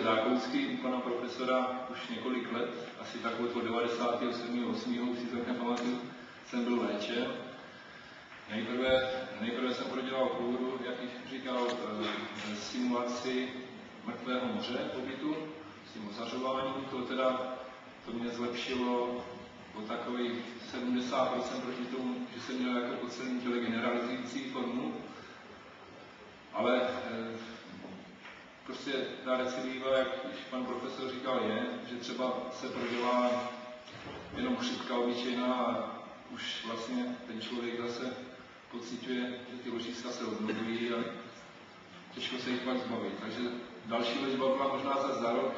zákousky u pana profesora už několik let, asi tak od 97. 8. si tak nepamatuju, jsem byl léčen. Nejprve jsem prodělal průvodu, jak již říkal, simulaci mrtvého moře pobytu, s tím ozařováním. To mě zlepšilo o takových 70% proti tomu, že jsem měl jako po celém těle generalizující formu. Ale prostě ta recidiva, jak již pan profesor říkal, je, že třeba se prodělá jenom chřipka obyčejná a už vlastně ten člověk zase pociťuje, že ty ložiska se obnovují a těžko se jich pak zbavit. Takže další léčba byla možná za rok,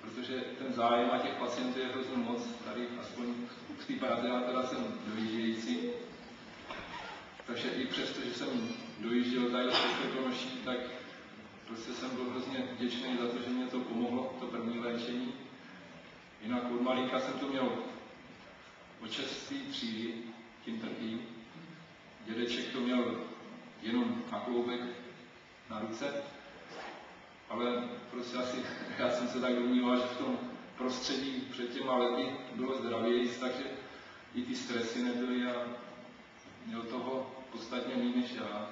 protože ten zájem na těch pacientů je hrozně moc. Tady aspoň v té Praze teda jsem dojíždějící. Takže i přesto, že jsem dojížděl tady do Krkonoší, tak prostě jsem byl hrozně vděčný za to, že mě to pomohlo, to první léčení. Jinak od malinka jsem to měl od 6. třídy, tím trpí. Dědeček to měl jenom na kloubek na ruce, ale prostě asi já jsem se tak domníval, že v tom prostředí před těma lety bylo zdravějíc, takže i ty stresy nebyly a měl toho podstatně méně než já.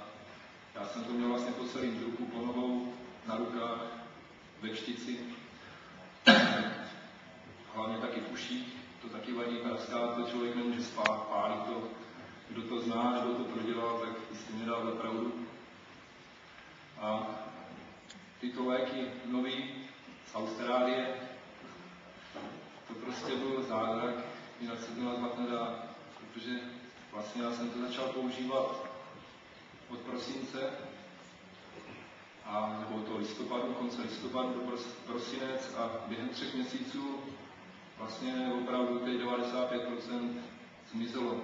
Já jsem to měl vlastně po celý ruku, po nohou, na rukách, ve kštici, hlavně taky v uších, to taky vadí praská, to člověk nemůže spát, pálí to. Kdo to zná, kdo to prodělal, tak jistě mi dal za pravdu. A tyto léky nový z Austrálie, to prostě byl zázrak, jinak se to nazvat nedá, protože vlastně já jsem to začal používat od prosince, nebo to listopadu, konce listopadu do prosinec a během 3 měsíců vlastně opravdu těch 95% zmizelo.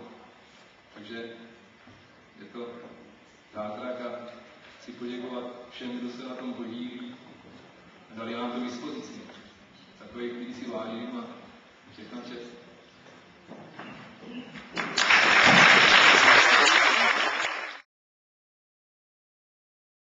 Takže je to zázrak a chci poděkovat všem, kdo se na tom podílí a dali nám to k dispozici. Takových lidí si vážím a